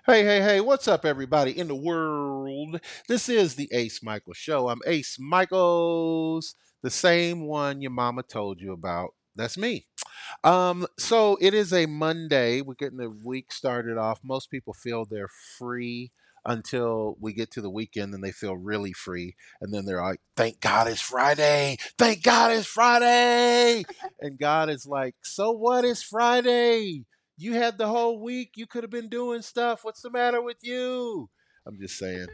Hey, hey, hey, what's up, everybody in the world? This is the Ace Michael Show. I'm Ace Michaels, the same one your mama told you about. That's me. So it is a Monday. We're getting the week started off. Most people feel they're free until we get to the weekend and they feel really free. And then they're like, thank God it's Friday. Thank God it's Friday. And God is like, so what is Friday? You had the whole week. You could have been doing stuff. What's the matter with you? I'm just saying.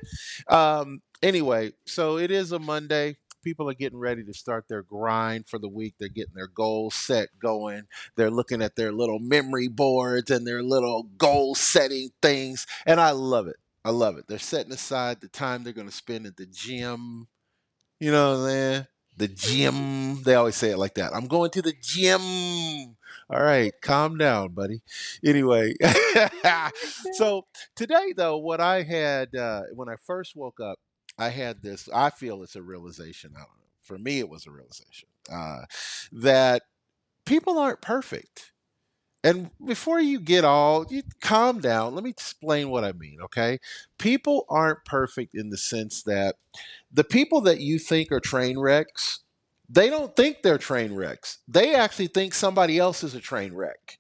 Anyway, so it is a Monday. People are getting ready to start their grind for the week. They're getting their goals set going. They're looking at their little memory boards and their little goal setting things. And I love it. I love it. They're setting aside the time they're going to spend at the gym. You know what I'm saying? The gym. They always say it like that. I'm going to the gym. All right, calm down, buddy. Anyway, so today, though, what I had when I first woke up, I had this. I feel it's a realization. I don't know. For me, it was a realization that people aren't perfect. And before you get all, you calm down. Let me explain what I mean, okay? People aren't perfect in the sense that the people that you think are train wrecks, they don't think they're train wrecks. They actually think somebody else is a train wreck.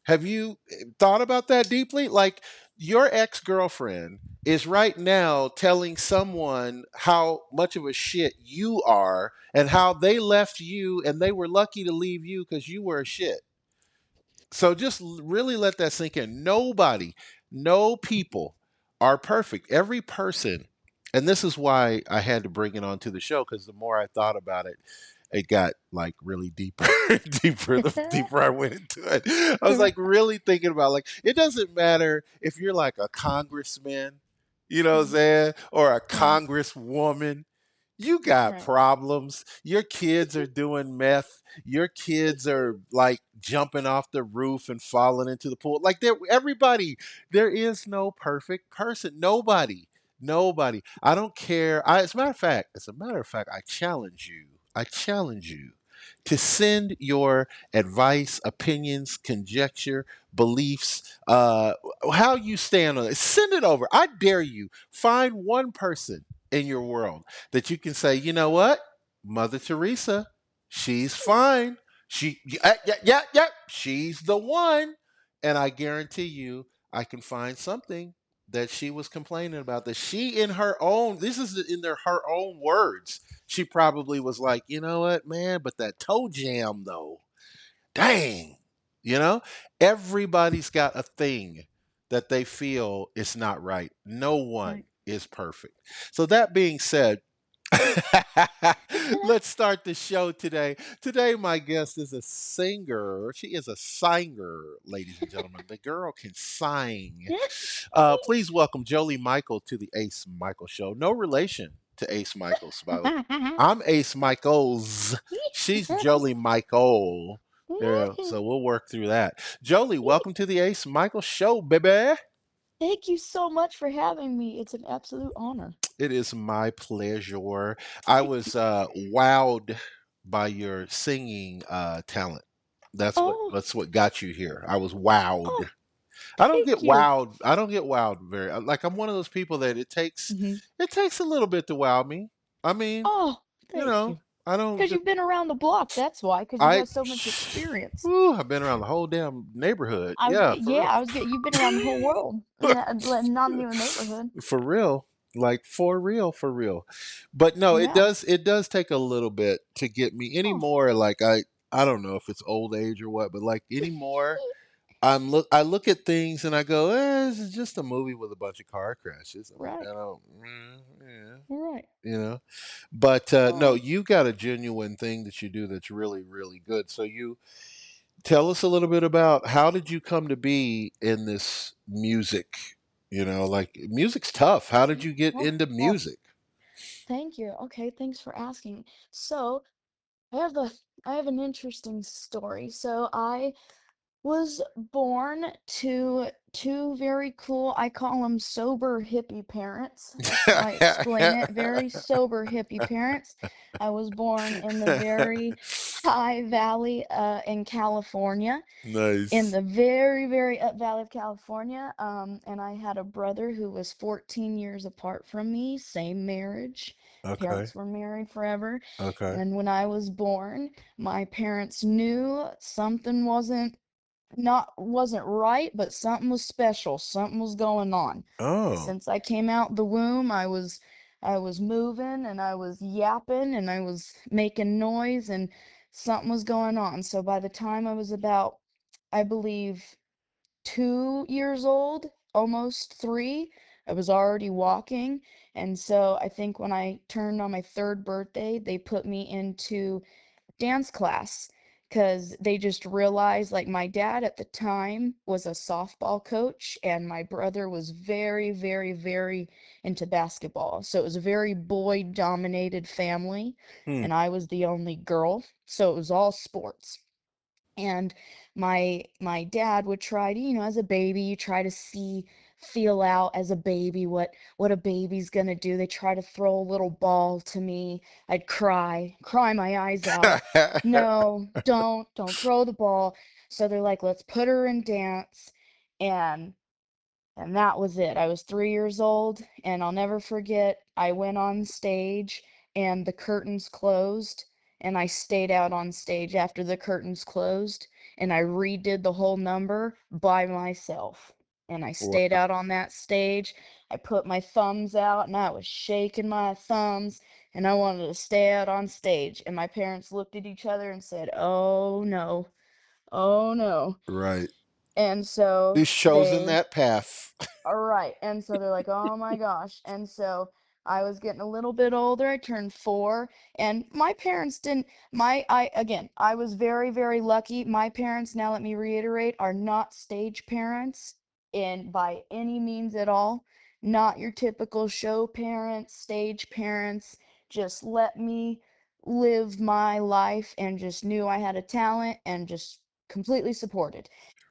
Have you thought about that deeply? Like your ex girlfriend is right now telling someone how much of a shit you are and how they left you and they were lucky to leave you because you were a shit. So just really let that sink in. Nobody, no people are perfect. Every person, and this is why I had to bring it onto the show because the more I thought about it, it got like really deeper, deeper. The deeper I went into it, I was like really thinking about like it doesn't matter if you're like a congressman, you know what I'm saying, or a Right, congresswoman. You got right. problems. Your kids are doing meth. Your kids are like jumping off the roof and falling into the pool. Like there, everybody. There is no perfect person. Nobody. Nobody. I don't care. As a matter of fact, I challenge you. I challenge you to send your advice, opinions, conjecture, beliefs, how you stand on it. Send it over. I dare you. Find one person in your world that you can say, you know what, Mother Teresa, she's fine. Yeah, she's the one. And I guarantee you, I can find something that she was complaining about that she in her own this is in her own words, she probably was like, you know what, man, but that toe jam though, dang, you know, everybody's got a thing that they feel is not right. No one Right. is perfect. So that being said, let's start the show today. Today, my guest is a singer. She is a singer, ladies and gentlemen. The girl can sing. Please welcome Jolie Michael to the Ace Michael Show. No relation to Ace Michaels, by the way. I'm Ace Michaels. She's Jolie Michael. Yeah, so we'll work through that. Jolie, welcome to the Ace Michael Show, baby. Thank you so much for having me. It's an absolute honor. It is my pleasure. I was wowed by your singing talent. Oh, That's what got you here. I was wowed. oh, thank you. I don't get wowed very like I'm one of those people that Hmm. it takes a little bit to wow me. I mean, Oh, you thank know, you. I don't Because just you've been around the block, that's why, because you I have so much experience. whew, I've been around the whole damn neighborhood. Yeah, for Yeah, real. you've been around the whole world, and not even the neighborhood. For real, like for real, for real. But no, Yeah. it does take a little bit to get me Oh, anymore. Like I don't know if it's old age or what, but like anymore, I look at things and I go, this is just a movie with a bunch of car crashes. I mean, right, I don't, right. yeah, you know. But no, Oh, you got a genuine thing that you do that's really, really good. So you tell us a little bit about how did you come to be in this music? You know, like music's tough. How did you get oh, into oh, music? thank you. Okay, thanks for asking. So, I have the I have an interesting story. So, I was born to two very cool, I call them sober hippie parents. That's how I explain it. Very sober hippie parents. I was born in the very high valley in California, in Nice. the very, very up valley of California. And I had a brother who was 14 years apart from me, same marriage. Okay. Parents were married forever. Okay. And when I was born, my parents knew something wasn't right, but something was special. Something was going on. Oh. Since I came out the womb, I was moving and I was yapping and I was making noise and something was going on. So by the time I was about, I believe, 2 years old, almost three, I was already walking. And so I think when I turned on my third birthday, they put me into dance class because they just realized, like, my dad at the time was a softball coach and my brother was very, very, very into basketball. So it was a very boy dominated family Hmm. and I was the only girl. So it was all sports. And my dad would try to, as a baby, you try to feel out as a baby what a baby's gonna do. They try to throw a little ball to me. I'd cry my eyes out. No, don't throw the ball. So they're like, let's put her in dance. And and that was it. I was 3 years old, and I'll never forget. I went on stage, and the curtains closed, and I stayed out on stage after the curtains closed, and I redid the whole number by myself. And I stayed Wow. out on that stage. I put my thumbs out, and I was shaking my thumbs, and I wanted to stay out on stage. And my parents looked at each other and said, "Oh no, oh no." Right. And so He's chosen they that path. all right. And so they're like, oh my gosh. And so I was getting a little bit older. I turned 4, and my parents didn't, again, I was very, very lucky. My parents, now let me reiterate, are not stage parents in by any means at all. Not your typical show parents, stage parents. Just let me live my life and just knew I had a talent and just completely supported.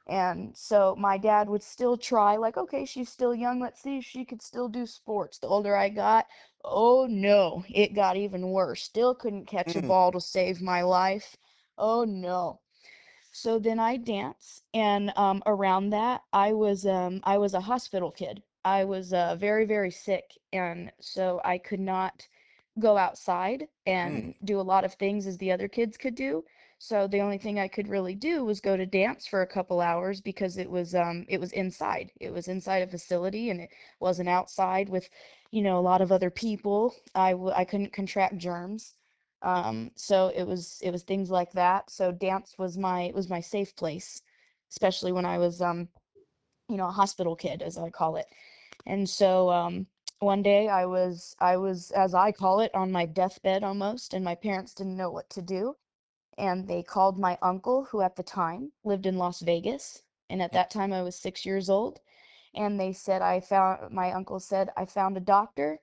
And so my dad would still try, like, okay, she's still young. Let's see if she could still do sports. The older I got, oh no, it got even worse. Still couldn't catch a Hmm. ball to save my life. Oh no. So then I dance, and around that, I was a hospital kid. I was very, very sick, and so I could not go outside Hmm. and do a lot of things as the other kids could do. So the only thing I could really do was go to dance for a couple hours because it was inside. It was inside a facility and it wasn't outside with, a lot of other people. I couldn't contract germs. So it was things like that. So dance was my safe place, especially when I was a hospital kid, as I call it. And so one day I was, as I call it, on my deathbed almost, and my parents didn't know what to do. And they called my uncle, who at the time lived in Las Vegas. And at that time I was 6 years old. And they said, my uncle said, I found a doctor.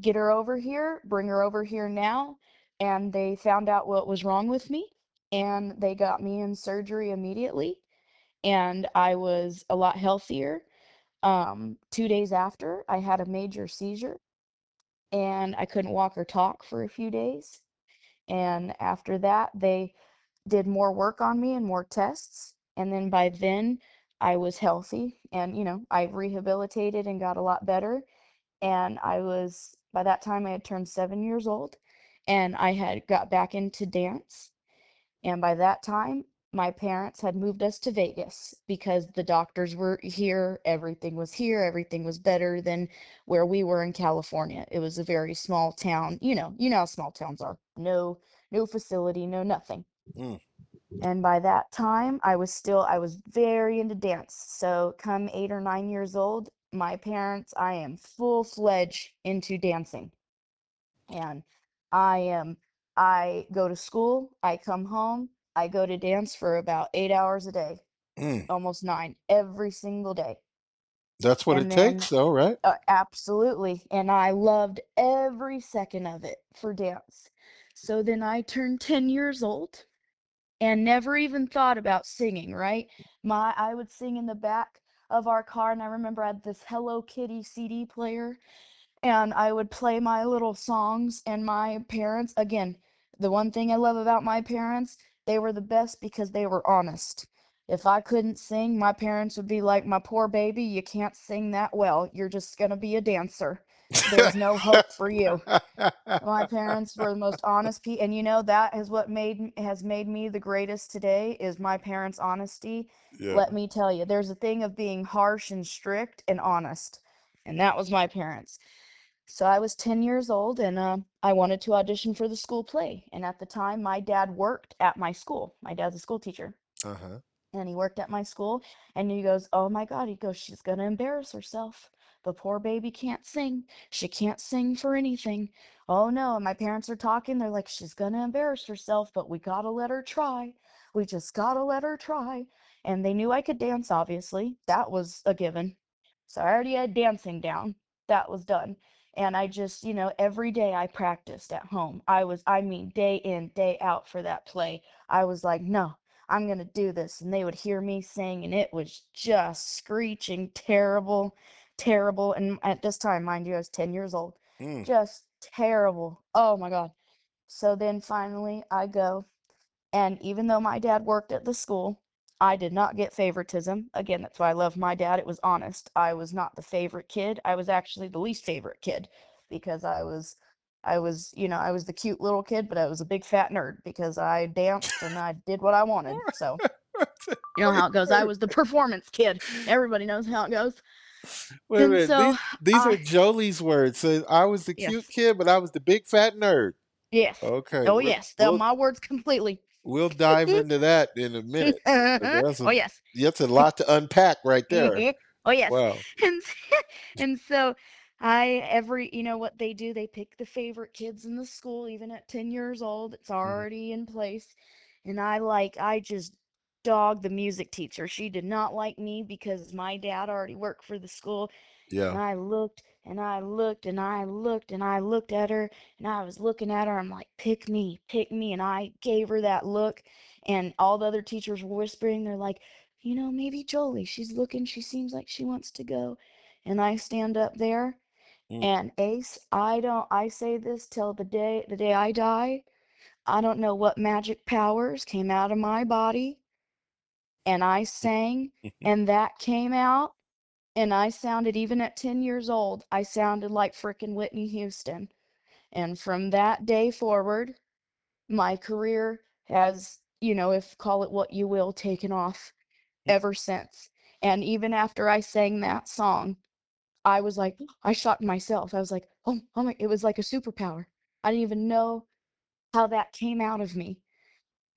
Get her over here, bring her over here now. And they found out what was wrong with me. And they got me in surgery immediately. And I was a lot healthier. 2 days after, I had a major seizure and I couldn't walk or talk for a few days. And after that, they did more work on me and more tests. And then by then, I was healthy and, I rehabilitated and got a lot better. And by that time, I had turned 7 years old and I had got back into dance. And by that time, my parents had moved us to Vegas because the doctors were here, everything was better than where we were in California. It was a very small town. You know how small towns are. No facility, no nothing. Hmm. And by that time, I was very into dance. So come 8 or 9 years old, my parents, I am full-fledged into dancing. And I am I go to school, I come home, I go to dance for about 8 hours a day, Hmm. almost nine, every single day. That's what it And then, takes, though, right? absolutely, and I loved every second of it for dance. So then I turned 10 years old and never even thought about singing, right? I would sing in the back of our car, and I remember I had this Hello Kitty CD player, and I would play my little songs. And my parents, again, the one thing I love about my parents, They were the best because they were honest. If I couldn't sing, my parents would be like, "My poor baby, you can't sing that well. You're just gonna be a dancer. There's no hope for you." My parents were the most honest people, and that is what has made me the greatest today is my parents' honesty. Yeah. Let me tell you, there's a thing of being harsh and strict and honest, and that was my parents. So I was 10 years old, and I wanted to audition for the school play. And at the time, my dad worked at my school. My dad's a school teacher, Uh-huh. and he worked at my school. And he goes, "Oh my God," he goes, "she's gonna embarrass herself. The poor baby can't sing. She can't sing for anything. Oh no." And my parents are talking. They're like, "She's gonna embarrass herself, but we gotta let her try. We just gotta let her try." And they knew I could dance, obviously. That was a given. So I already had dancing down. That was done. And I just, every day I practiced at home. I mean, day in, day out for that play. I was like, "No, I'm going to do this." And they would hear me sing, and it was just screeching terrible, terrible. And at this time, mind you, I was 10 years old. Mm. Just terrible. Oh my God. So then finally I go, and even though my dad worked at the school, I did not get favoritism. Again, that's why I love my dad. It was honest. I was not the favorite kid. I was actually the least favorite kid because I was the cute little kid, but I was a big fat nerd because I danced and I did what I wanted. So, you know how it goes. I was the performance kid. Everybody knows how it goes. Wait a And minute. so These are I, Jolie's words. So I was the cute yes, kid, but I was the big fat nerd. yes. Okay, Oh, yes. They're my words completely. we'll dive into that in a minute. Oh, yes. That's a lot to unpack right there. Oh yes. Wow. And and so I every what they do, they pick the favorite kids in the school even at 10 years old. It's Hmm. already in place. And I just dogged the music teacher. She did not like me because my dad already worked for the school, and Yeah. I looked and I looked and I looked and I looked at her, and I was looking at her. I'm like, "Pick me, pick me." And I gave her that look, and all the other teachers were whispering. They're like, "Maybe Jolie, she's looking, she seems like she wants to go." And I stand up there, Mm. and Ace, I say this till the day I die. I don't know what magic powers came out of my body, and I sang, and that came out, and I sounded, even at 10 years old, I sounded like frickin' Whitney Houston. And from that day forward, my career has, if call it what you will, taken off ever since. And even after I sang that song, I was like, I shocked myself. I was like, oh my, it was like a superpower. I didn't even know how that came out of me.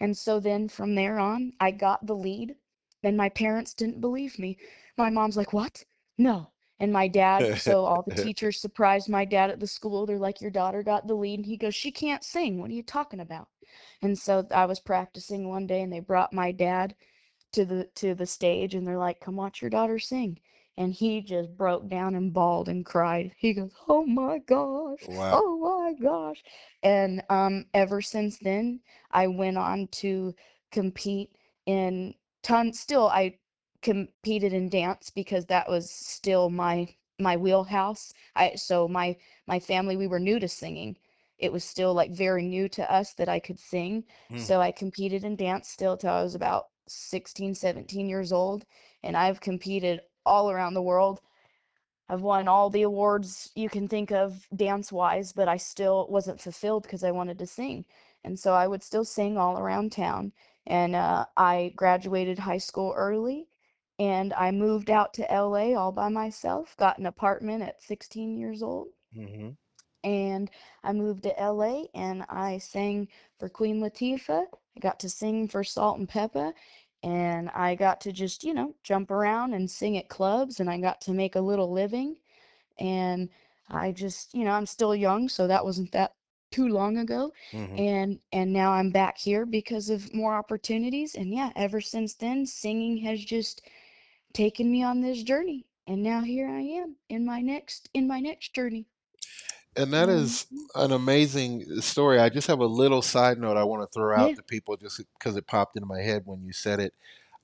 And so then from there on, I got the lead. And my parents didn't believe me. My mom's like, "What? No." And my dad, so all the teachers surprised my dad at the school. They're like, "Your daughter got the lead." And he goes, "She can't sing. What are you talking about?" And so I was practicing one day, and they brought my dad to the stage, and they're like, "Come watch your daughter sing." And he just broke down and bawled and cried. He goes, "Oh my gosh. Wow. Oh my gosh." And ever since then, I went on to compete in still I competed in dance because that was still my wheelhouse. My family, we were new to singing. It was still like very new to us that I could sing. Mm. So I competed in dance still till I was about 16, 17 years old, and I've competed all around the world. I've won all the awards you can think of dance-wise, but I still wasn't fulfilled because I wanted to sing. And so I would still sing all around town. And I graduated high school early, and I moved out to LA all by myself, got an apartment at 16 years old, Hmm. and I moved to LA and I sang for Queen Latifah. I got to sing for Salt and Pepper, and I got to just, jump around and sing at clubs, and I got to make a little living. And I just, I'm still young, so that wasn't that too long ago. Hmm. And now I'm back here because of more opportunities. And yeah, ever since then, singing has just taken me on this journey. And now here I am in my next journey. And that And is an amazing story. I just have a little side note I want to throw out yeah. to people just because it popped into my head when you said it.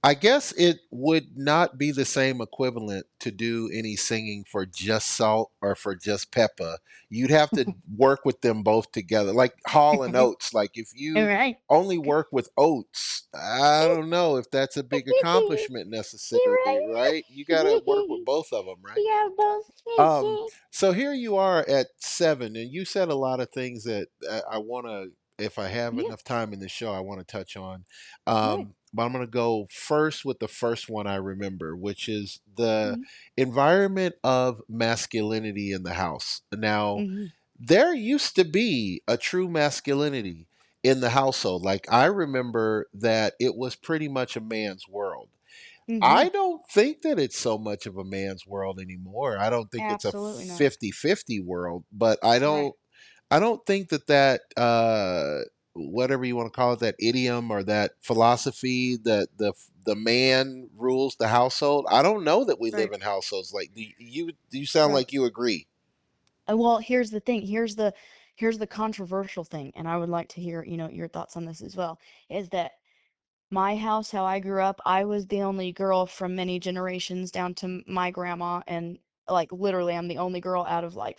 I guess it would not be the same equivalent to do any singing for just Salt or for just Peppa. You'd have to work with them both together, like Hall and Oates. Like if you Right. only work with Oates, I don't know if that's a big accomplishment You're necessarily, right? You got to work with right. both of them, right? Yeah, both. So here you are at 7, and you said a lot of things that I want to, if I have Yeah. enough time in the show, I want to touch on. Right. But I'm going to go first with the first one I remember, which is the Mm-hmm. environment of masculinity in the house. Now, Mm-hmm. there used to be a true masculinity in the household. Like I remember that it was pretty much a man's world. Mm-hmm. I don't think that it's so much of a man's world anymore. I don't think it's a Absolutely not. 50-50 world, but Right. I don't think that whatever you want to call it, that idiom or that philosophy that the man rules the household. I don't know that we live Right. in households like you sound Right. like you agree. Well, here's the thing. Here's the controversial thing, and I would like to hear, your thoughts on this as well, is that my house, how I grew up, I was the only girl from many generations down to my grandma, and like literally, I'm the only girl out of like,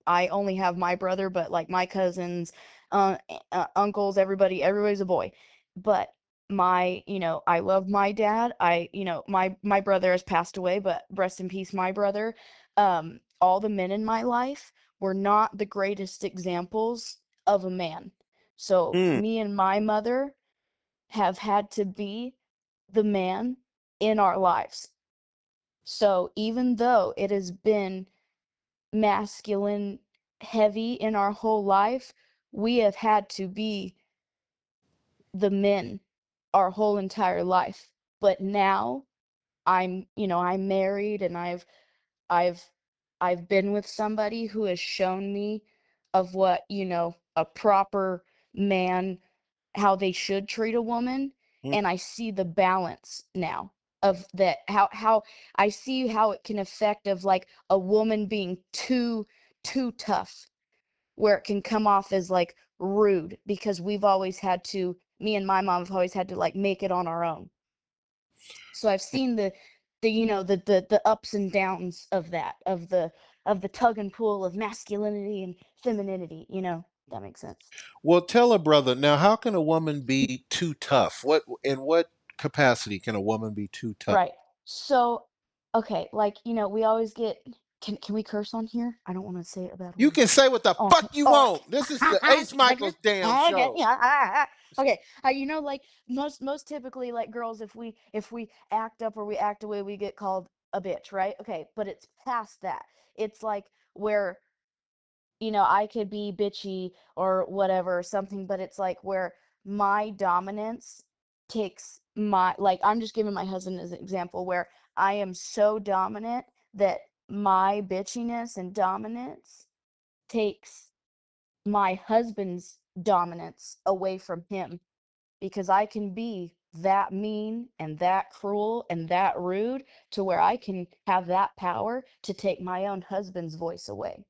I only have my brother, but like my cousins, uncles, everybody's a boy. But I love my dad. My brother has passed away, but rest in peace, my brother. All the men in my life were not the greatest examples of a man. So Mm. me and my mother have had to be the man in our lives. So even though it has been masculine heavy in our whole life, we have had to be the men our whole entire life. But now I'm married and I've I've been with somebody who has shown me of what, a proper man, how they should treat a woman, Mm. and I see the balance now of that, how I see how it can affect of like a woman being too tough, where it can come off as like rude, because we've always had to, me and my mom have always had to like make it on our own. So I've seen the ups and downs of that, of the tug and pull of masculinity and femininity, that makes sense. Well, tell a brother now. How can a woman be too tough? What in what capacity can a woman be too tough? Right. So, okay, like, we always get, can we curse on here? I don't want to say a bad You word. can say what the Oh, fuck you oh, want. This is the Ace Michaels damn okay, show. yeah, okay. Like most typically, like girls, if we act up or we act away, we get called a bitch, right? Okay, but it's past that. It's like where I could be bitchy or whatever or something, but it's like where my dominance takes like, I'm just giving my husband as an example, where I am so dominant that my bitchiness and dominance takes my husband's dominance away from him, because I can be that mean and that cruel and that rude to where I can have that power to take my own husband's voice away.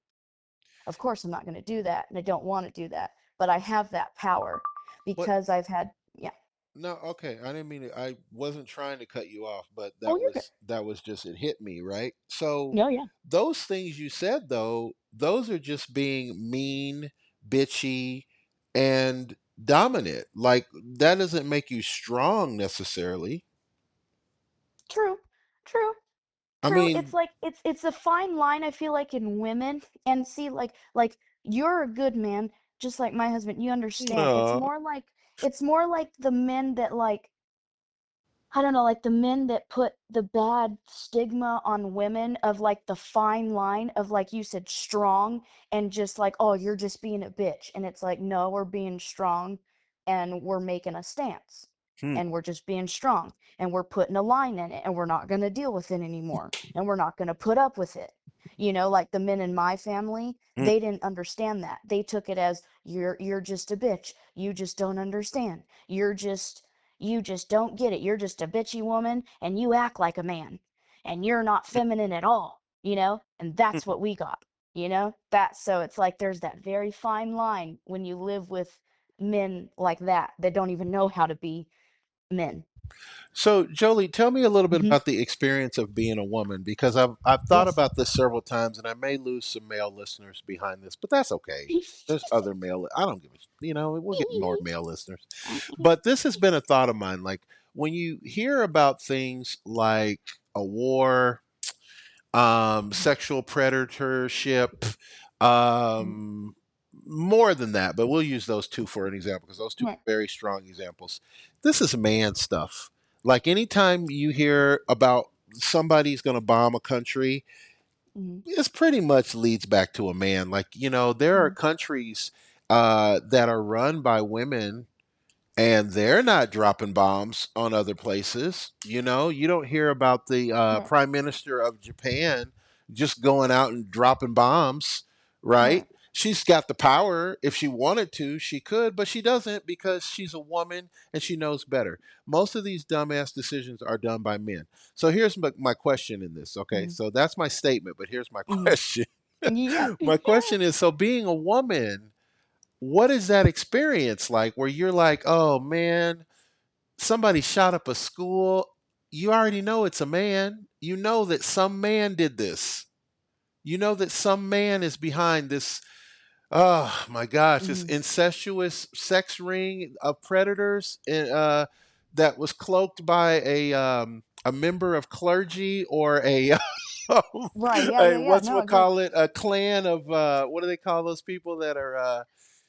Of course, I'm not going to do that, and I don't want to do that, but I have that power But because I've had, yeah. no, okay. I didn't mean it. I wasn't trying to cut you off, but Oh, you're good. that was just it hit me, right? So No, yeah. those things you said though, those are just being mean, bitchy, and dominant. Like that doesn't make you strong necessarily. True, true, I true. It's mean, like it's a fine line, I feel like, in women. And see, like you're a good man, just like my husband. You understand. uh, It's more like the men that like, I don't know, like the men that put the bad stigma on women of like the fine line of, like you said, strong, and just like, oh, you're just being a bitch. And it's like, no, we're being strong and we're making a stance, hmm, and we're just being strong, and we're putting a line in it, and we're not going to deal with it anymore, and we're not going to put up with it. Like the men in my family, hmm, they didn't understand that. They took it as, you're just a bitch. You just don't understand. You just don't get it. You're just a bitchy woman and you act like a man. And you're not feminine at all, And hmm. that's what we got, That so it's like there's that very fine line when you live with men like that don't even know how to be men. So, Jolie, tell me a little bit Hmm. about the experience of being a woman because I've thought Yes. about this several times, and I may lose some male listeners behind this, but that's okay. There's other male. I don't give a. We'll get more male listeners, but this has been a thought of mine. Like when you hear about things like a war, sexual predatorship, um, more than that, but we'll use those two for an example because those two Right. are very strong examples. This is man stuff. Like anytime you hear about somebody's going to bomb a country, Hmm. this pretty much leads back to a man. Like, there are Hmm. countries that are run by women and they're not dropping bombs on other places. You don't hear about the Right. prime minister of Japan just going out and dropping bombs, right? Right. She's got the power. If she wanted to, she could, but she doesn't because she's a woman and she knows better. Most of these dumbass decisions are done by men. So here's my question in this. Okay, Hmm. so that's my statement, but here's my Hmm. question. Yeah. My question is, so being a woman, what is that experience like where you're like, oh man, somebody shot up a school? You already know it's a man. You know that some man did this. You know that some man is behind this. Oh my gosh, this Hmm. incestuous sex ring of predators that was cloaked by a member of clergy or a Right. Yeah. a Yeah. Yeah. what's No, we call exactly. it, a clan of what do they call those people that are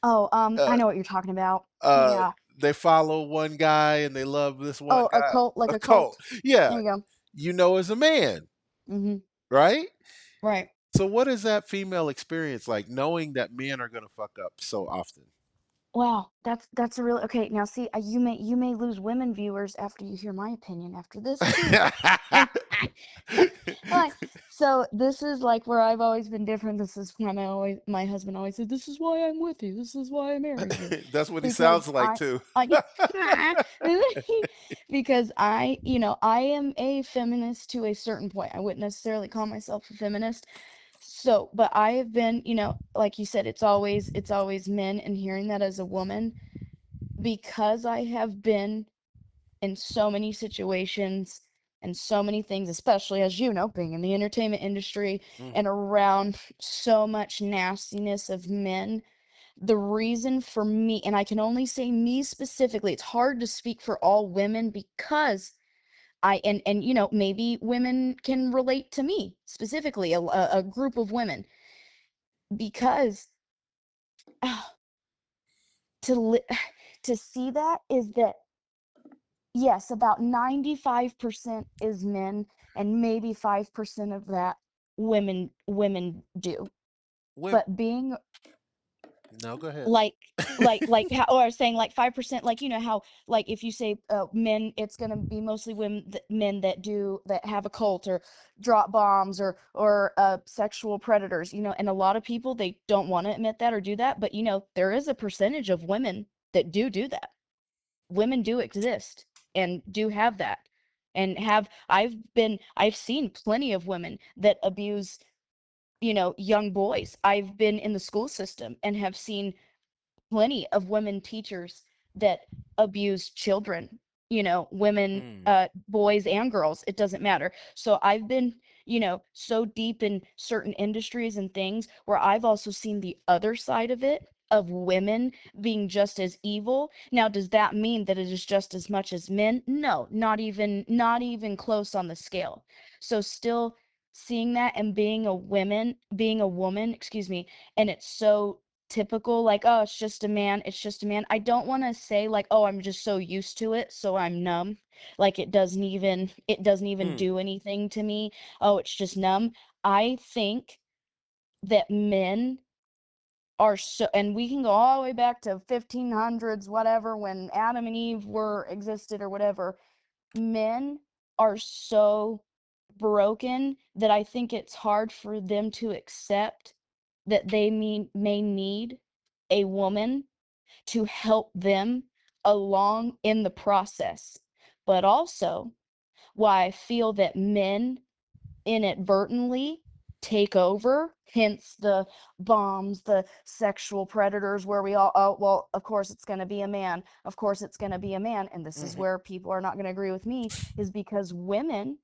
Oh, I uh, know what you're talking about. uh Yeah. they follow one guy and they love this one Oh, a guy. cult, like A a cult. cult. Yeah, There you go. as a man, Hmm. right? Right. So what is that female experience like knowing that men are going to fuck up so often? Wow, that's a really okay. Now, see, you may lose women viewers after you hear my opinion after this too. And like, so this is like where I've always been different. This is when my husband always said, "This is why I'm with you. This is why I married you," That's what he sounds because like too. I because I am a feminist to a certain point. I wouldn't necessarily call myself a feminist. So, but I have been, like you said, it's always men, and hearing that as a woman, because I have been in so many situations and so many things, especially as you know, being in the entertainment industry Mm. and around so much nastiness of men. The reason for me, and I can only say me specifically, it's hard to speak for all women because and maybe women can relate to me specifically, a group of women, because to li- to see that is that yes, about 95% is men, and maybe 5% of that women do. Women, But being no, go ahead. like like how, or I was saying like 5%, like how, like if you say men, it's going to be mostly men that have a cult or drop bombs or sexual predators, and a lot of people, they don't want to admit that or do that, but there is a percentage of women that do that. Women do exist and do have that, and I've seen plenty of women that abuse, young boys. I've been in the school system and have seen plenty of women teachers that abuse children, women, Mm. boys and girls, it doesn't matter. So I've been, so deep in certain industries and things where I've also seen the other side of it, of women being just as evil. Now, does that mean that it is just as much as men? No, not even close on the scale. So still seeing that and being a woman, excuse me, and it's so typical, like, oh, it's just a man, it's just a man. I don't want to say like, oh, I'm just so used to it, so I'm numb. Like it doesn't even Mm. do anything to me. Oh, it's just numb. I think that men are so, and we can go all the way back to 1500s, whatever, when Adam and Eve were existed or whatever. Men are so broken that I think it's hard for them to accept that they may need a woman to help them along in the process. But also, why I feel that men inadvertently take over, hence the bombs, the sexual predators, where we all, oh, well, of course it's going to be a man. Of course it's going to be a man. And this is Hmm. where people are not going to agree with me, is because women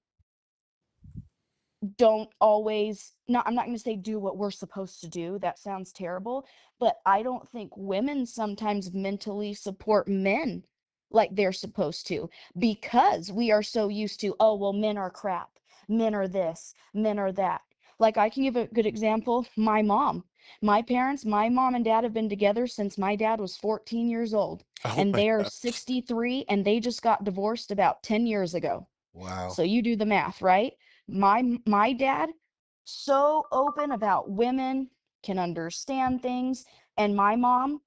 don't always, not, I'm not going to say do what we're supposed to do. That sounds terrible, but I don't think women sometimes mentally support men like they're supposed to, because we are so used to, oh, well, men are crap. Men are this, men are that. Like, I can give a good example. My mom, my parents, my mom and dad have been together since my dad was 14 years old, Oh and my they are God. 63, and they just got divorced about 10 years ago. Wow. So you do the math, right? My dad, so open about women, can understand things, and my mom,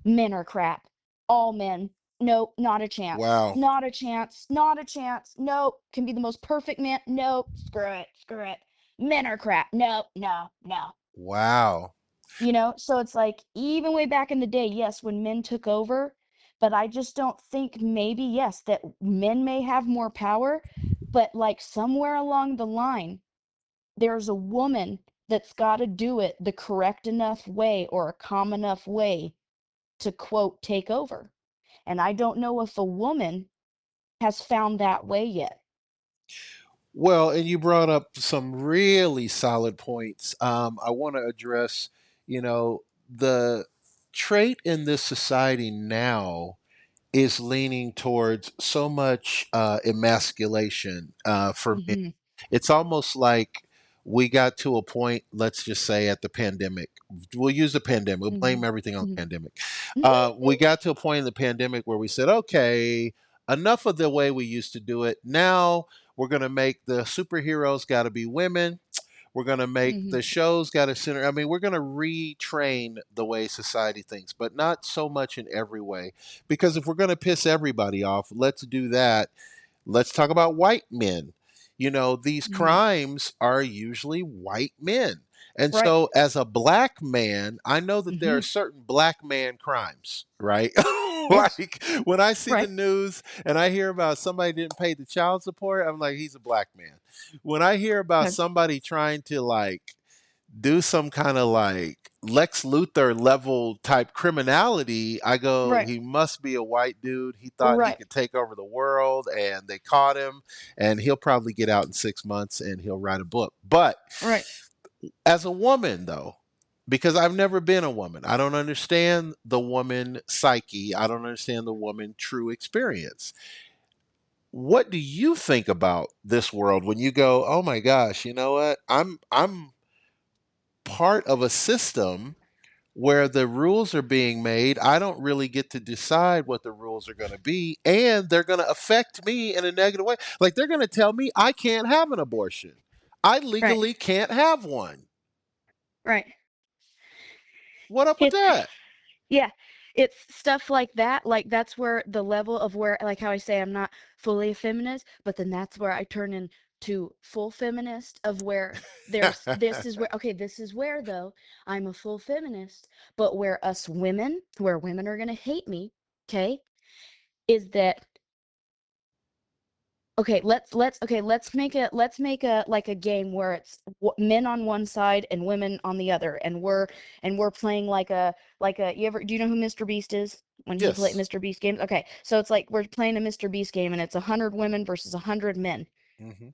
men are crap. All men. Nope, not a chance. Wow. Not a chance. Not a chance. Nope. Can be the most perfect man. Nope. Screw it. Screw it. Men are crap. Nope. No. No. Wow. So it's like, even way back in the day, yes, when men took over, but I just don't think, maybe, yes, that men may have more power, but like somewhere along the line, there's a woman that's got to do it the correct enough way, or a calm enough way, to quote take over. And I don't know if a woman has found that way yet. Well, and you brought up some really solid points. I want to address, the trait in this society now is leaning towards so much emasculation for men. Hmm. It's almost like we got to a point, let's just say at the pandemic. We'll use the pandemic, we'll blame Hmm. everything on the Hmm. pandemic. We got to a point in the pandemic where we said, okay, enough of the way we used to do it. Now we're going to make the superheroes got to be women. We're going to make Hmm. the shows got to center. I mean, we're going to retrain the way society thinks, but not so much in every way. Because if we're going to piss everybody off, let's do that. Let's talk about white men. These Hmm. crimes are usually white men. And Right. so, as a black man, I know that there Hmm. are certain black man crimes, right? Yes. Like when I see the Right. news and I hear about somebody didn't pay the child support, I'm like, he's a black man. When I hear about Okay. somebody trying to like do some kind of like Lex Luthor level type criminality, I go, Right. he must be a white dude. He thought he Right. could take over the world and they caught him and he'll probably get out in 6 months and he'll write a book. But Right. as a woman, though, because I've never been a woman, I don't understand the woman psyche, I don't understand the woman true experience. What do you think about this world when you go, oh my gosh, you know what? I'm part of a system where the rules are being made. I don't really get to decide what the rules are going to be, and they're going to affect me in a negative way. Like they're going to tell me I can't have an abortion. I Right. legally can't have one. Right. What up with It's that? Yeah, it's stuff like that. Like, that's where the level of where, like how I say I'm not fully a feminist, but then that's where I turn into full feminist, of where this is where, okay, this is where, though, I'm a full feminist, but where women are gonna hate me, okay, is that, okay, let's make a like a game where it's men on one side and women on the other, and we're playing like a, you ever, do you know who Mr. Beast is when he played Yes. Mr. Beast games? Okay, so it's like we're playing a Mr. Beast game, and it's 100 women versus 100 men. Hmm.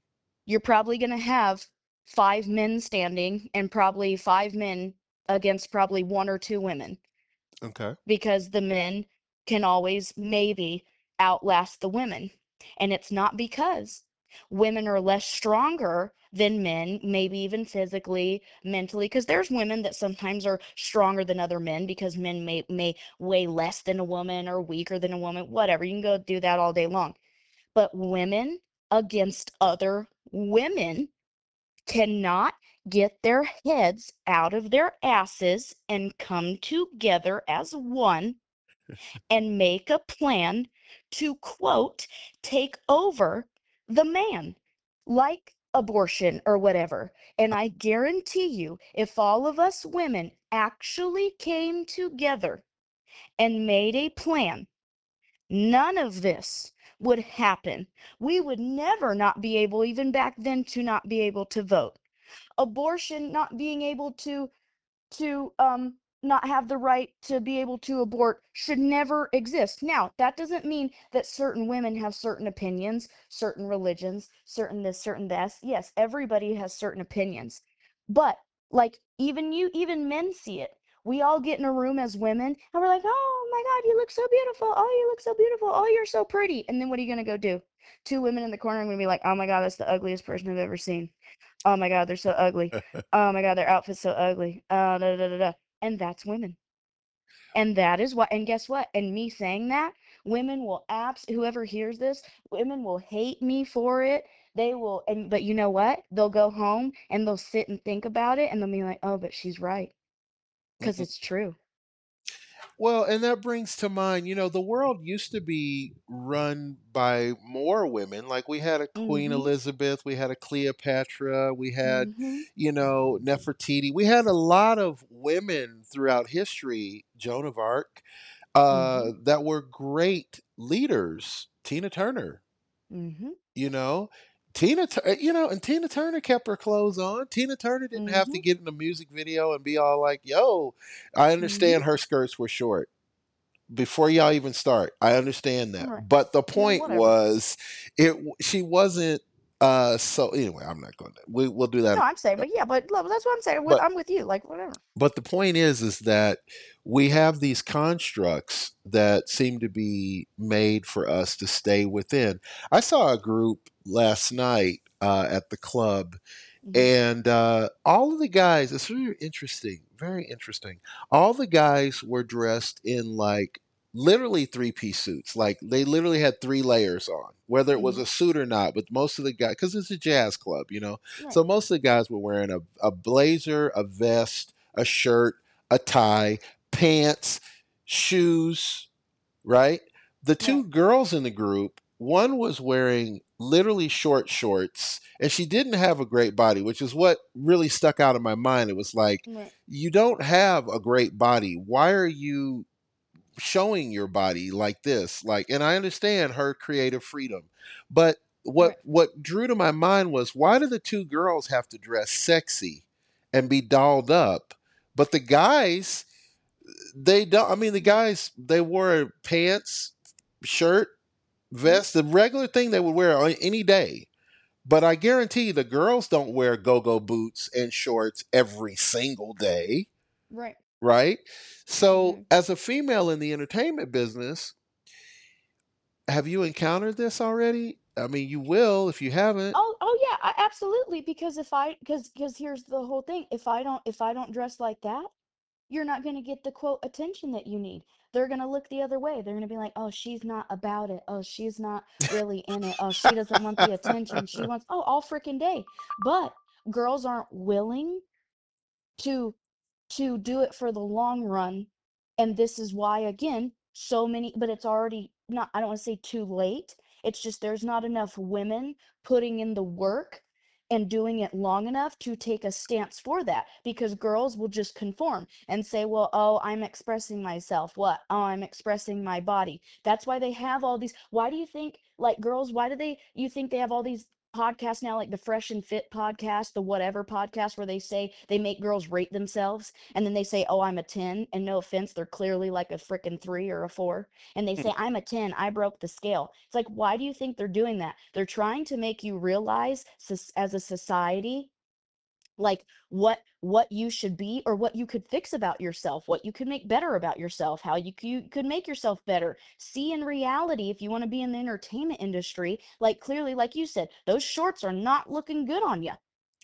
You're probably gonna have 5 men standing, and probably 5 men against probably 1 or 2 women, Okay. because the men can always maybe outlast the women. And it's not because women are less stronger than men, maybe even physically, mentally, because there's women that sometimes are stronger than other men, because men may weigh less than a woman or weaker than a woman, whatever. You can go do that all day long. But women against other women cannot get their heads out of their asses and come together as one and make a plan to, quote, take over the man, like abortion or whatever. And I guarantee you, if all of us women actually came together and made a plan, none of this would happen. We would never not be able, even back then, to not be able to vote. abortion not being able to not have the right to be able to abort should never exist. Now, that doesn't mean that certain women have certain opinions, certain religions, certain this, certain that. Yes, everybody has certain opinions. But like even men see it. We all get in a room as women and we're like, "Oh my God, you look so beautiful. Oh, you look so beautiful. Oh, you're so pretty." And then what are you going to go do? Two women in the corner are going to be like, "Oh my God, that's the ugliest person I've ever seen. Oh my God, they're so ugly. Oh my God, their outfit's so ugly. Da, da, da, da." And that's women. And that is what, and guess what? And me saying that, women will whoever hears this, women will hate me for it. They will, but you know what? They'll go home and they'll sit and think about it and they'll be like, oh, but she's right. Because Mhm. it's true. Well, and that brings to mind, the world used to be run by more women. Like we had a Queen Mm-hmm. Elizabeth, we had a Cleopatra, we had, Mm-hmm. Nefertiti. We had a lot of women throughout history, Joan of Arc, Mm-hmm. that were great leaders. Tina Turner, Mm-hmm. you know. And Tina Turner kept her clothes on. Tina Turner didn't have to Mm-hmm. get in a music video and be all like, "Yo," I Mm-hmm. understand her skirts were short before y'all even start. I understand that. Right. But the Yeah, point whatever. was she wasn't so anyway, I'm not going to we'll do that. No, I'm saying, but yeah, but look, that's what I'm saying. But I'm with you. Like, whatever. the point is that we have these constructs that seem to be made for us to stay within. I saw a group last night at the club, Mm-hmm. and all of the guys, it's really interesting, very interesting. All the guys were dressed in like literally three-piece suits. Like they literally had three layers on, whether it was Mm-hmm. a suit or not. But most of the guys, because it's a jazz club, Right. so most of the guys were wearing a blazer, a vest, a shirt, a tie, pants, shoes, right? The Right. two girls in the group, one was wearing literally short shorts, and she didn't have a great body, which is what really stuck out in my mind. It was like, Right. you don't have a great body. Why are you showing your body like this? Like, and I understand her creative freedom, but what Right. what drew to my mind was, why do the two girls have to dress sexy and be dolled up, but the guys, they don't. I mean, the guys, they wore pants, shirt, Mm-hmm. vest, the regular thing they would wear on any day. But I guarantee the girls don't wear go-go boots and shorts every single day, Right. right? So, Mm-hmm. as a female in the entertainment business, have you encountered this already? I mean, you will if you haven't. Oh yeah, absolutely. Because because here's the whole thing. If I don't dress like that, you're not gonna get the quote attention that you need. They're gonna look the other way. They're gonna be like, oh, she's not about it. Oh, she's not really in it. Oh, she doesn't want the attention. She wants all freaking day. But girls aren't willing to do it for the long run. And this is why, again, so many, but it's already not, I don't want to say too late. It's just there's not enough women putting in the work and doing it long enough to take a stance for that, because girls will just conform and say, well, oh, I'm expressing myself. What? Oh, I'm expressing my body. That's why they have all these. Why do you think, like, girls, why do you think they have all these podcasts now, like the Fresh and Fit podcast, the whatever podcast, where they say they make girls rate themselves and then they say, oh, I'm a 10, and no offense, they're clearly like a freaking 3 or a 4, and they say, I'm a 10, I broke the scale. It's like, why do you think they're doing that? They're trying to make you realize, as a society, like what you should be, or what you could fix about yourself, what you could make better about yourself, how you could make yourself better. See, in reality, if you want to be in the entertainment industry, like, clearly, like you said, those shorts are not looking good on you.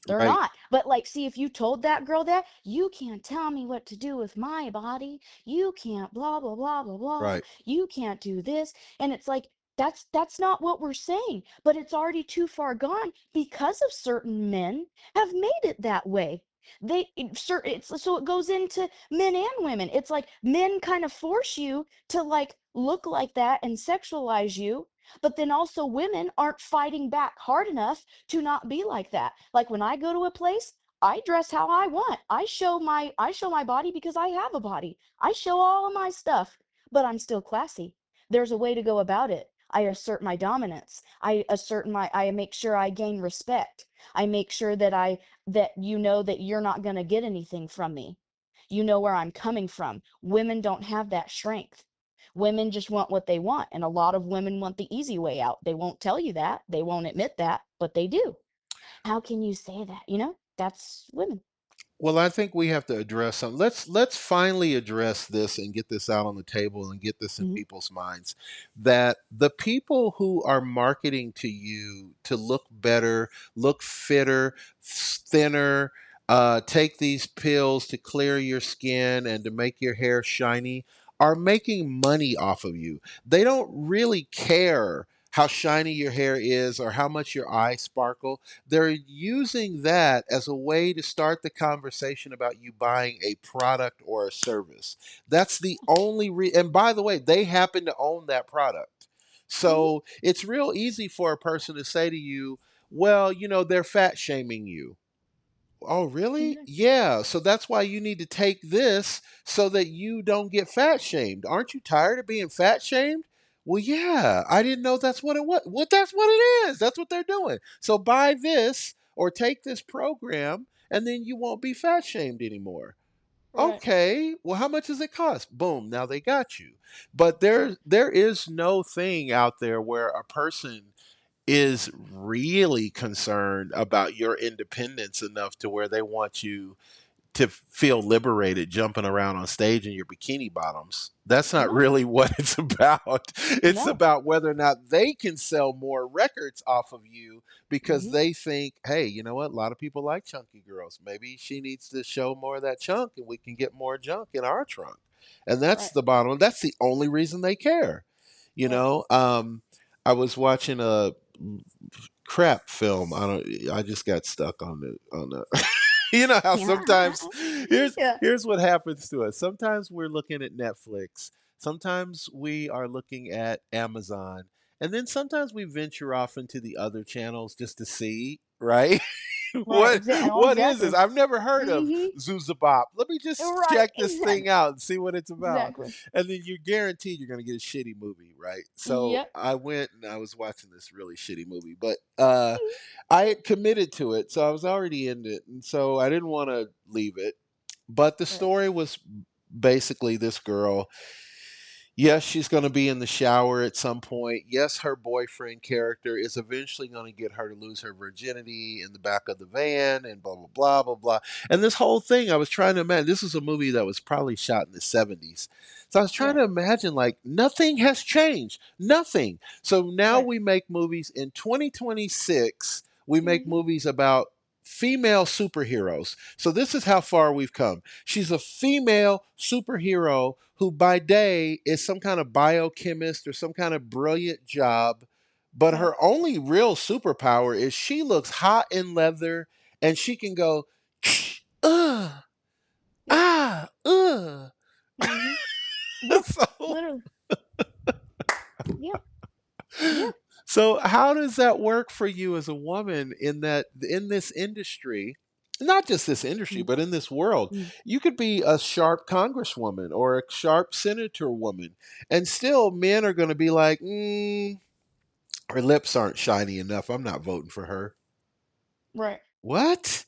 They're Right, not. But like, see, if you told that girl that, you can't tell me what to do with my body. You can't blah blah blah blah blah. right, You can't do this. And it's like, that's not what we're saying. But it's already too far gone because of certain men have made it that way. So it goes into men and women. It's like men kind of force you to like look like that and sexualize you, but then also women aren't fighting back hard enough to not be like that. Like, when I go to a place, I dress how I want. I show my body because I have a body. I show all of my stuff, but I'm still classy. There's a way to go about it. I assert my dominance. I make sure I gain respect. I make sure that that you know that you're not going to get anything from me. You know where I'm coming from. Women don't have that strength. Women just want what they want, and a lot of women want the easy way out. They won't tell you that, they won't admit that, but they do. How can you say that? That's women. Well, I think we have to address something. Let's finally address this and get this out on the table and get this in Hmm. people's minds that the people who are marketing to you to look better, look fitter, thinner, take these pills to clear your skin and to make your hair shiny are making money off of you. They don't really care how shiny your hair is or how much your eyes sparkle. They're using that as a way to start the conversation about you buying a product or a service. That's the only and by the way, they happen to own that product. Hmm. So it's real easy for a person to say to you, well, they're fat shaming you. Oh, really? Exactly. Yeah. So that's why you need to take this so that you don't get fat shamed. Aren't you tired of being fat shamed? Well, yeah. I didn't know that's what it was. Well, that's what it is. That's what they're doing. So buy this or take this program and then you won't be fat shamed anymore. Right. Okay. Well, how much does it cost? Boom. Now they got you. But there is no thing out there where a person is really concerned about your independence enough to where they want you to feel liberated jumping around on stage in your bikini bottoms. That's not No. really what it's about. It's No. about whether or not they can sell more records off of you because Hmm. they think, hey, you know what? A lot of people like chunky girls. Maybe she needs to show more of that chunk and we can get more junk in our trunk. And that's Right. the bottom. That's the only reason they care. You Right. know, I was watching a crap film. I just got stuck on the you know how sometimes here's Yeah. here's what happens to us. Sometimes we're looking at Netflix. Sometimes we are looking at Amazon. And then sometimes we venture off into the other channels just to see, right? Right. what Exactly. Oh, what is this? exactly. I've never heard of Hmm. Zuzabop. Let me just Right. check this thing Exactly. out and see what it's about. Exactly. And then you're guaranteed you're gonna get a shitty movie, right? So Yep. I went and I was watching this really shitty movie, but I had committed to it, so I was already in it, and so I didn't want to leave it. But the Right. story was basically this girl. Yes, she's going to be in the shower at some point. Yes, her boyfriend character is eventually going to get her to lose her virginity in the back of the van and blah, blah, blah, blah, blah. And this whole thing, I was trying to imagine this is a movie that was probably shot in the 70s. So I was trying Right. to imagine, like, nothing has changed. Nothing. So now Right. we make movies in 2026, we make Hmm. movies about female superheroes. So this is how far we've come. She's a female superhero who, by day, is some kind of biochemist or some kind of brilliant job. But Right. her only real superpower is she looks hot in leather and she can go, ugh, Yep. ugh. Hmm. Yep. so, Literally. Yep. Yeah. so how does that work for you as a woman in that in this industry? Not just this industry, but in this world, Mm-hmm. you could be a sharp congresswoman or a sharp senator woman, and still men are going to be like, her lips aren't shiny enough. I'm not voting for her. Right. What?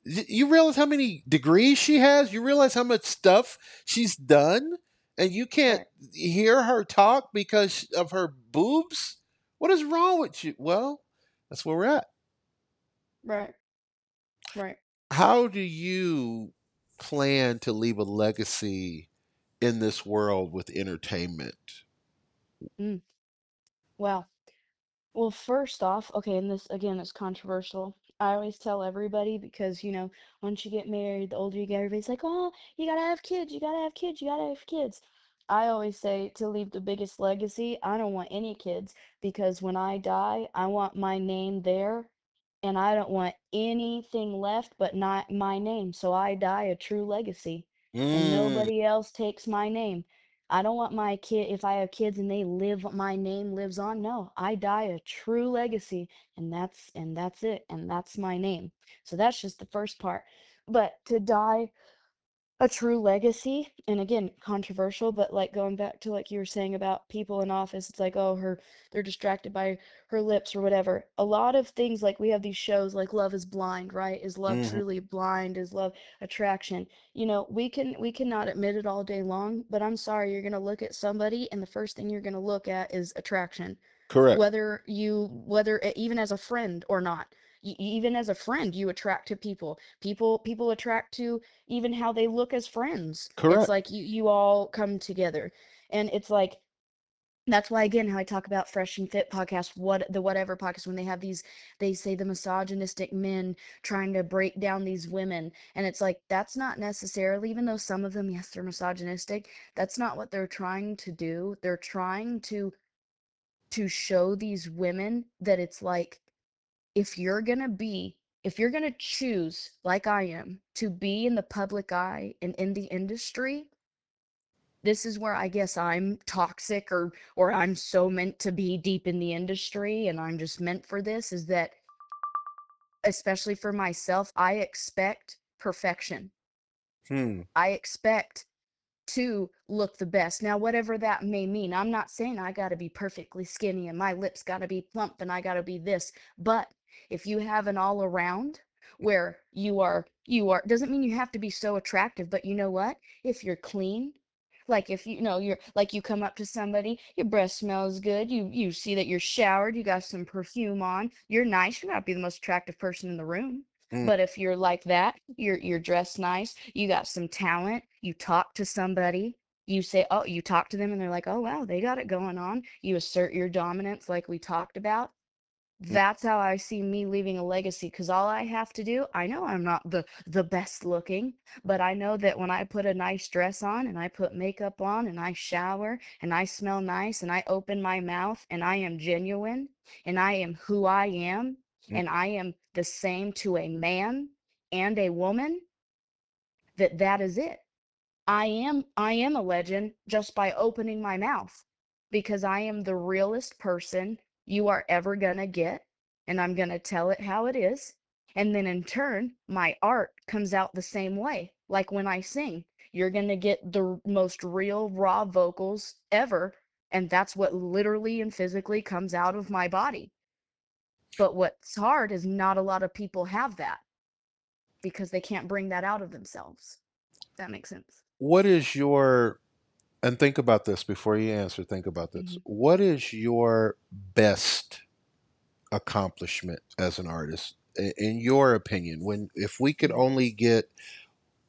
You realize how many degrees she has? You realize how much stuff she's done? And you can't Right. hear her talk because of her boobs? What is wrong with you? Well, that's where we're at. Right. Right. How do you plan to leave a legacy in this world with entertainment? Mm. Wow. Well, first off, okay, and this again is controversial. I always tell everybody because, once you get married, the older you get, everybody's like, oh, you gotta have kids, you gotta have kids, you gotta have kids. I always say to leave the biggest legacy, I don't want any kids because when I die, I want my name there and I don't want anything left but not my name. So I die a true legacy and Mm, nobody else takes my name. I don't want my kid, if I have kids and they live, my name lives on. No, I die a true legacy and that's it. And that's my name. So that's just the first part. But to die a true legacy, and again controversial, but like going back to like you were saying about people in office, it's like, oh, her, they're distracted by her lips or whatever. A lot of things, like we have these shows like Love is Blind, right? Is love Hmm. truly blind? Is love attraction? You know, we cannot admit it all day long, but I'm sorry, you're going to look at somebody and the first thing you're going to look at is attraction, Correct. whether even as a friend or not. Even as a friend, you attract to people. People attract to even how they look as friends. It's Correct. like you all come together. And it's like that's why again how I talk about Fresh and Fit podcast, whatever podcast, when they have these, they say the misogynistic men trying to break down these women, and it's like that's not necessarily, even though some of them, yes, they're misogynistic, that's not what they're trying to do. They're trying to show these women that it's like, if you're gonna be, if you're gonna choose, like I am, to be in the public eye and in the industry, this is where I guess I'm toxic, or I'm so meant to be deep in the industry and I'm just meant for this, is that especially for myself, I expect perfection. Hmm. I expect to look the best. Now, whatever that may mean, I'm not saying I got to be perfectly skinny and my lips got to be plump and I got to be this, but if you have an all around where you are doesn't mean you have to be so attractive, but you know what? If you're clean, like if you know you're like, you come up to somebody, your breath smells good, you see that you're showered, you got some perfume on, you're nice, you're not be the most attractive person in the room. Hmm. But if you're like that, you're dressed nice, you got some talent, you talk to somebody, you say, oh, you talk to them and they're like, oh wow, they got it going on. You assert your dominance like we talked about. That's how I see me leaving a legacy, because all I have to do, I know I'm not the best looking, but I know that when I put a nice dress on and I put makeup on and I shower and I smell nice and I open my mouth and I am genuine and I am who I am Hmm. and I am the same to a man and a woman, that that is it. I am a legend just by opening my mouth, because I am the realest person you are ever gonna get, and I'm gonna tell it how it is. And then in turn, my art comes out the same way. Like when I sing, you're gonna get the most real raw vocals ever, and that's what literally and physically comes out of my body. But what's hard is not a lot of people have that because they can't bring that out of themselves. If that makes sense. What is your, and think about this before you answer, think about this. Hmm. What is your best accomplishment as an artist in your opinion? When, if we could Hmm. only get,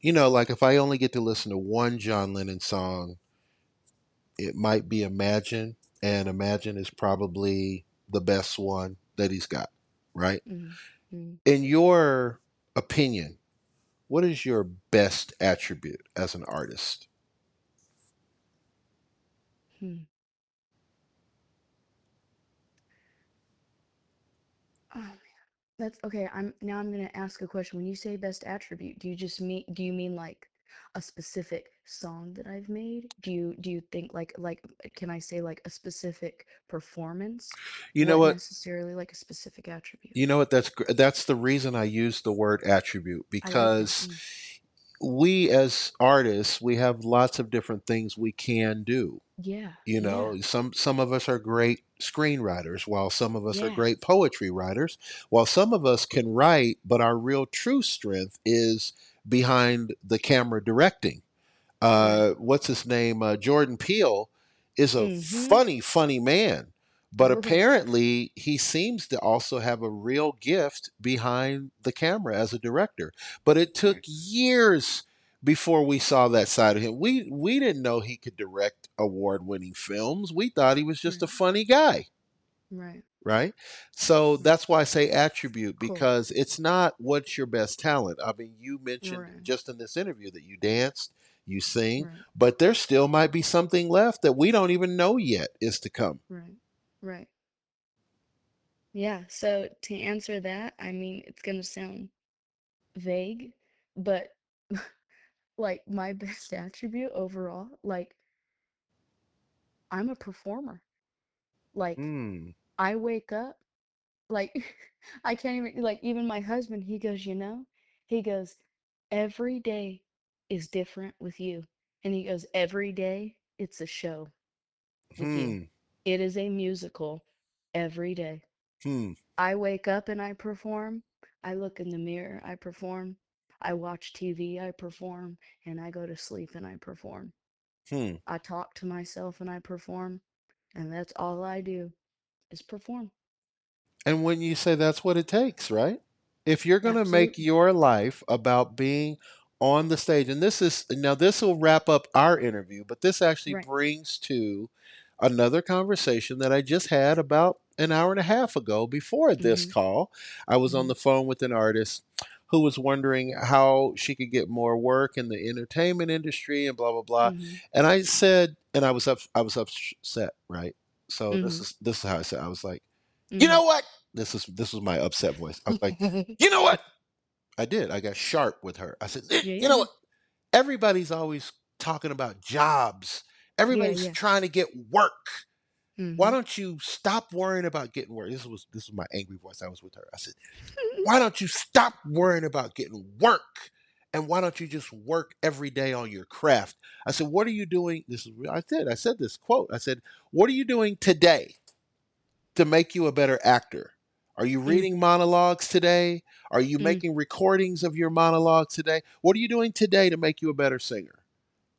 you know, like if I only get to listen to one John Lennon song, it might be Imagine, and Imagine is probably the best one that he's got, right? Hmm. Hmm. In your opinion, what is your best attribute as an artist? Hmm. Oh, that's okay. I'm gonna ask a question. When you say best attribute, do you mean like a specific song that I've made? Do you think like can I say like a specific performance? You know What what? necessarily like a specific attribute? You know what? That's the reason I use the word attribute, I like it. because Mm. we as artists, we have lots of different things we can do. Yeah, You yeah, know, some of us are great screenwriters, while some of us are yeah. great poetry writers, while some of us can write, but our real true strength is behind the camera directing. Right. What's his name? Jordan Peele is a Mm-hmm. funny man, but Oh yeah. apparently he seems to also have a real gift behind the camera as a director. But it took Right. years before we saw that side of him. We didn't know he could direct award-winning films. We thought he was just a Right. funny guy, Right. right? So Right. that's why I say attribute, Cool. because it's not what's your best talent. I mean, you mentioned Right. just in this interview that you danced, you sing, Right. but there still might be something left that we don't even know yet is to come. Right. Right. Yeah, so to answer that, I mean, it's gonna sound vague, but like my best attribute overall, like I'm a performer. Like Hmm. I wake up, like I can't even, like even my husband, he goes, he goes, every day is different with you?" And he goes, "Every day it's a show with you. Hmm. It is a musical every day. Hmm. I wake up and I perform. I look in the mirror, I perform. I watch TV, I perform. And I go to sleep and I perform. Hmm. I talk to myself and I perform. And that's all I do is perform." And when you say that's what it takes, right? If you're going to make Absolutely. your life about being on the stage, and this is now, this will wrap up our interview, but this actually Right. brings to another conversation that I just had about an hour and a half ago before this Mhm. call. I was on Mhm. the phone with an artist who was wondering how she could get more work in the entertainment industry and blah blah blah. Mhm. And I said, and I was upset, right? So Mhm. this is how I said, I was like, you Mhm. know what? This was my upset voice. I was like, you know what? I did. I got sharp with her. I said, Yeah, you yeah, know yeah. what? Everybody's always talking about jobs. Yeah, Everybody's yeah. trying to get work. Why Mhm. don't you stop worrying about getting work? This was my angry voice. I was with her. I said, why don't you stop worrying about getting work? And why don't you just work every day on your craft? I said, what are you doing? This is I said this quote. I said, what are you doing today to make you a better actor? Are you Mm. reading monologues today? Are you Mm. making recordings of your monologue today? What are you doing today to make you a better singer?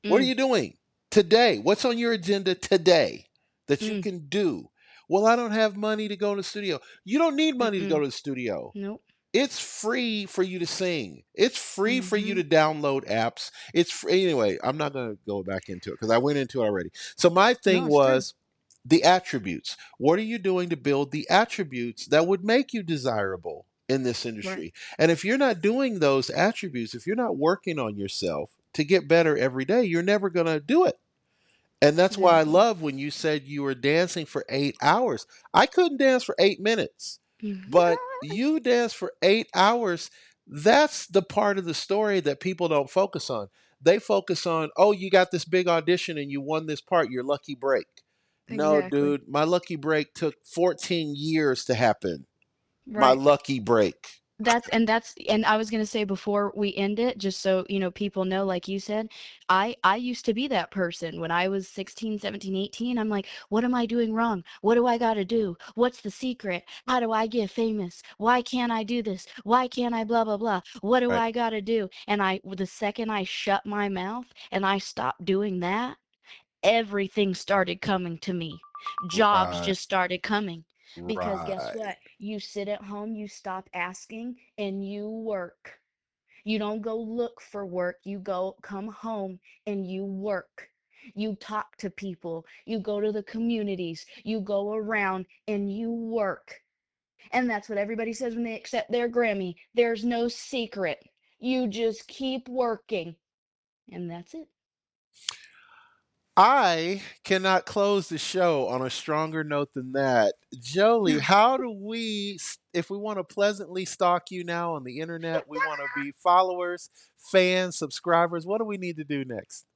What are Mm. you doing today? What's on your agenda today that you Mm. can do? Well, I don't have money to go to the studio. You don't need money to go Mm-mm. to the studio. Nope. It's free for you to sing. It's free for you Mhm. to download apps. It's free. Anyway, I'm not going to go back into it because I went into it already. So my thing No, it's true. was the attributes. What are you doing to build the attributes that would make you desirable in this Right. industry? And if you're not doing those attributes, if you're not working on yourself to get better every day, you're never going to do it. And that's why I Exactly. love when you said you were dancing for 8 hours. I couldn't dance for 8 minutes, Mhm. but you danced for 8 hours. That's the part of the story that people don't focus on. They focus on, oh, you got this big audition and you won this part, your lucky break. No, Exactly. dude, my lucky break took 14 years to happen. My Right. lucky break. And I was gonna say before we end it, just so people know, like you said, I used to be that person when I was 16, 17, 18. I'm like, what am I doing wrong? What do I gotta do? What's the secret? How do I get famous? Why can't I do this? Why can't I blah blah blah? What do Right, I gotta do? And the second I shut my mouth and I stopped doing that, everything started coming to me. Jobs right, just started coming. Because guess right. what? You sit at home, you stop asking, and you work. You don't go look for work. You go come home and you work. You talk to people. You go to the communities. You go around and you work. And that's what everybody says when they accept their Grammy. There's no secret. You just keep working. And that's it. I cannot close the show on a stronger note than that. Jolie, how do we, if we want to pleasantly stalk you now on the internet, we want to be followers, fans, subscribers, what do we need to do next?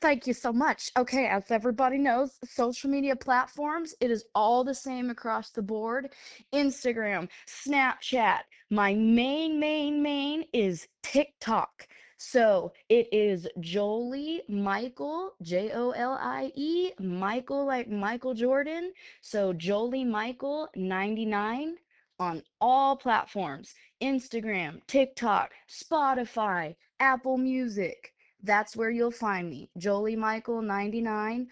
Thank you so much. Okay, as everybody knows, social media platforms, it is all the same across the board. Instagram, Snapchat. My main is TikTok. So it is Jolie Michael, Jolie, Michael like Michael Jordan. So Jolie Michael 99 on all platforms. Instagram, TikTok, Spotify, Apple Music. That's where you'll find me, Jolie Michael 99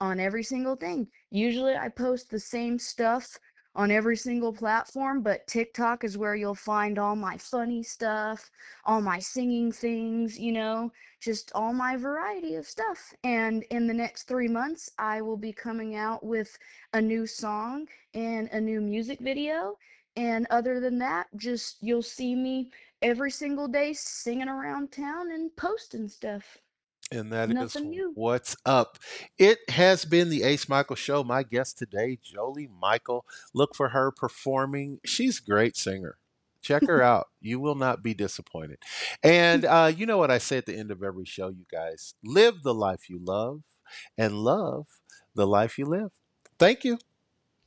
on every single thing. Usually I post the same stuff on every single platform, but TikTok is where you'll find all my funny stuff, all my singing things, just all my variety of stuff. And in the next 3 months, I will be coming out with a new song and a new music video. And other than that, just you'll see me every single day singing around town and posting stuff. And that is Nothing new. what's up. It has been the Ace Michael Show. My guest today, Jolie Michael. Look for her performing. She's a great singer. Check her out. You will not be disappointed. And you know what I say at the end of every show, you guys live the life you love and love the life you live. Thank you.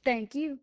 Thank you.